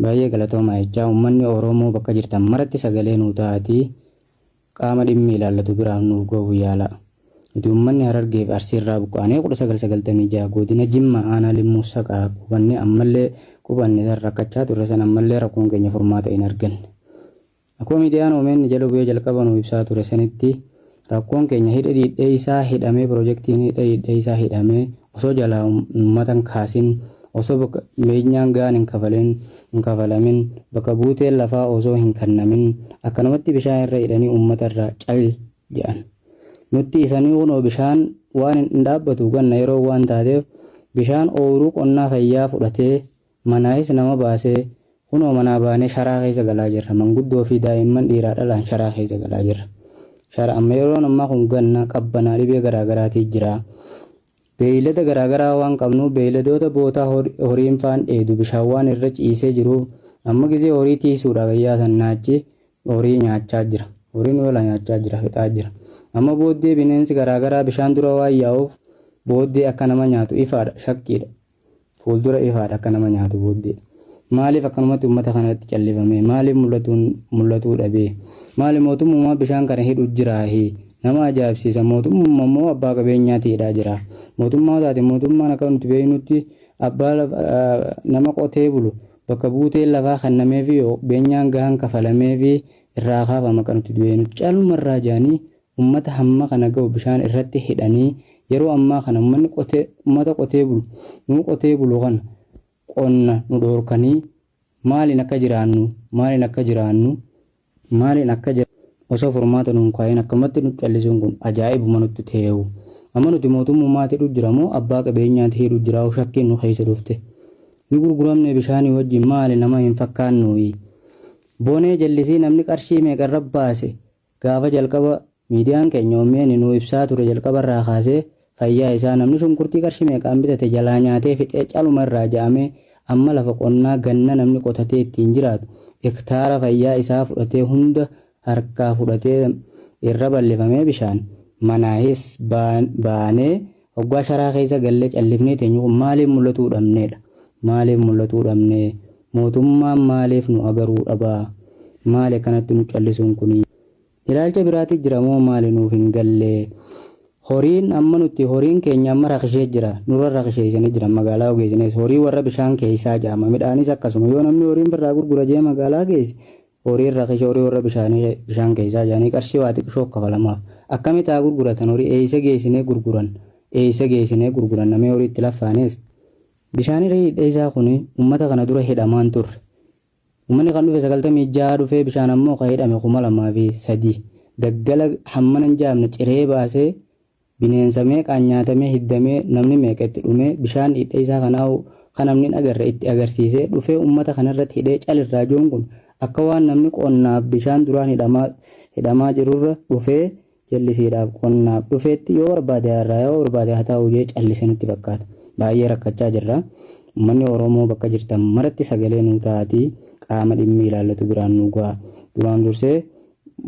baay'ee galatoomaa jechaa uummanni Oromoo bakka jirtan maratti sagalee nuu ta'aatii qaama dhimmi ilaallatu biraan nuuf ga'uu yaala. Nuti uummanni Harargee fi Arsii irraa buqqaanee 1996 godina Jimmaa aanaa Limmuu Saqaa qubannee ammallee qubanne san rakkachaa turre san ammallee rakkoon keenya furmaata hin arganne. Akkuma miidiyaan OMN jala bu'ee jalqaba nuu ibsaa ture sanitti rakkoon keenya hidha dhiidhee isaa hidhamee piroojeektiin hidha dhiidhee isaa hidhamee osoo jalaa uummatan kaasin osoo beenyaan gahaan hin kafalamin bakka buuteen lafaa osoo hin kennamin akkanumatti bishaan irra hidhanii uummata irraa cal jedhan. Nutti isanii kunoo bishaan waan hin dhaabbatu ganna yeroo waan taateef bishaan ooyiruu qonnaa fayyaa fudhatee manaayis nama baasee kunoo manaa baanee sharaa keessa galaa jirra. Manguddoo fi daa'imman dhiiraa dhalaan sharaa keessa galaa jirra. Shara amma yeroon ammaa kun ganna qabbanaa dhibee garaagaraatii jira. Beeylada garaagaraa waan qabnu beeyladoota bootaa horiin faan dheedu bishaan waan irra ciisee jiruuf amma gisee horii tiisuudhaaf yaatan naachi horii nyaachaa jira. Horiin oola nyaachaa jira fixaa jira. Amma booddee bineensi garaagaraa bishaan dura waan yaa'uuf booddee akka nama nyaatu ifaadha shakkiidha. Fuuldura ifaadha akka nama nyaatu booddee. Maaliif akkanumatti uummata kanatti callifame? Maaliif mul'atuu dhabee? Maaliif mootummaa bishaan kana hidhu jiraahi? Nama ajaa'ibsiisa. Mootummaa immoo abbaa qabeenyaatti hidhaa jira. Mootummaa taate mootummaan akka nuti beeknutti abbaa nama qotee bulu bakka buuteen lafaa kennameef yoo beenyaan gahaan kafalameef irraa kaafama kan nuti beeknutti caaluma irraa jaanii uummata hamma kana ga'u bishaan irratti hidhanii yeroo ammaa kana uummata qotee bulu nu qotee bulu kana qonna nu dhoorkanii maaliin akka jiraannu osoo furmaata nuun kaa'in akkamatti nu callisuun kun ajaa'ibuma nutti ta'eewu. Amma nuti mootummaatti hidhu jira moo abbaa qabeenyaatti hidhu jira shakkiin nu keessa dhufte. Ni gurguramne bishaanii wajjin maali nama hin fakkaannuyi. Boonee jallisii namni qarshii meeqarra baase gaafa jalqaba miidiyaan keenya OMN nu ibsaa ture jalqaba irraa kaasee fayyaa isaa namni shunkurtii qarshii meeqaan bitate jalaa nyaatee fixee caluma irraa ja'amee amma lafa qonnaa ganna namni qotatee ittiin jiraatu hektaara fayyaa isaa fudhatee hunda harkaa fudhatee irra bal'ifamee bishaan manaayis baanee waggaa sharaa keessa gallee callifnee teenyu maaliif mul'atuu dhabneedha. Maaliif mul'atuu dhabnee mootummaan maaliif nu agaruu dhabaa? Maali kanatti nu callisuun kun ilaalcha biraatti jira moo maali nuuf hin gallee? Horiin amma nuti horiin keenya amma rakishee jira nurra rakisheessanii jira magaalaa ogeessinees horii warra bishaan keessaa jaama midhaanis akkasuma yoo namni horiin birraa gurgura jee magaalaa keessi horiin rakishee horii warra bishaan keessaa jaanii qarshii waa xiqqoo kafalamaaf akkamitti haa gurguratan horii eeyisa geessinee gurguran namni horii itti laffaanees bishaan hidheessaa kun uummata kana dura hidhamaan turre uummanni kan dhufe 96 dhufee bishaan ammoo kan hidhame 2003 daggala hammana hin jaamne ciree baasee bineensa meeqaan nyaatamee hiddamee namni meeqatti dhume bishaan hidheessaa kanaa kan namni agarre itti agarsiisee dhufee uummata kanarratti hidhee calirraa joon kun akka waan namni qonnaaf bishaan duraan hidhamaa jirurra dhufee jallisiidhaaf qonnaaf dhufeetti yoo barbaade haa ta'u jee callisee nutti fakkaata. Baay'ee rakkachaa jirra. Uummanni Oromoo bakka jirtan maratti sagalee nuu ta'aatii qaama dhimmi ilaallatu biraan nuu ga'a. Duraan dursee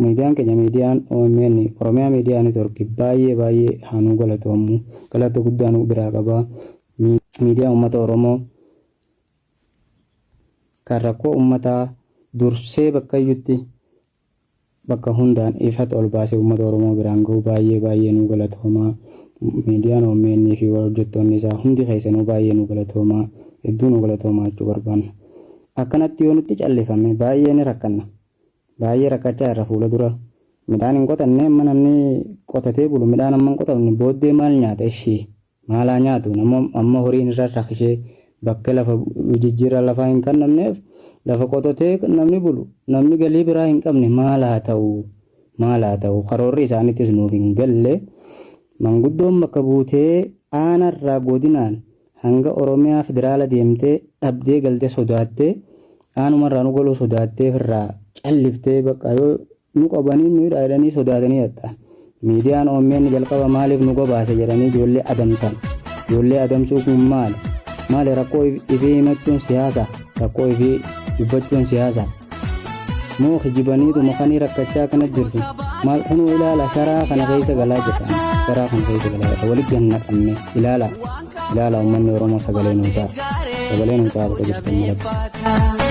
miidiyaan keenya miidiyaan OMN Oromiyaa Miidiyaa Neetwork baay'ee haa nuu galatoomu. Galata guddaa nuu biraa qaba. Miidiyaa uummata Oromoo kan rakkoo uummataa dursee bakka hundaan ifatti ol baasee uummata Oromoo biraan gahu baay'ee nuu galatooma. Miidiyaan OMN fi hojjettoonni isaa hundi keessanuu baay'ee nuu galatooma. Hedduu nuu galatooma jechuu barbaanna. Akkanatti yoo nutti callifame baay'ee ni rakkanna. Baay'ee rakkachaa irra fuula dura midhaan hin qotanne amma namni qotatee bulu midhaan amma hin qotamne booddee maal nyaata ishee maalaa nyaatu amma horiin irra rakkishee bakka lafa jijjiirraa lafaa hin kannamneef lafa qotatee namni bulu namni galii biraa hin qabne maal haa ta'u karoorri isaanittis nuuf hin galle manguddoon bakka buutee aanarraa godinaan hanga Oromiyaa federaala deemtee dhabdee galtee sodaattee aanumarraa nu galuu sodaattee irraa calliftee bakka yoo nu qabanii nu hidhaadhanii sodaatanii jetta. Miidiyaan OMN jalqaba maaliif nu gabaase jedhanii ijoollee adamsan. Ijoollee adamsuu kun maali rakkoo ifii himachuun siyaasa rakkoo ifii dubbachuun siyaasa. Moo kijibaniitu makanii rakkachaa kana jirtu maal kunuu ilaala sharaa kana keessa galaa jedhan sharaa kana keessa galaa jedhan walitti ganna qabne ilaala uummanni Oromoo sagalee nuu ta'a bakka jirtan mul'atu.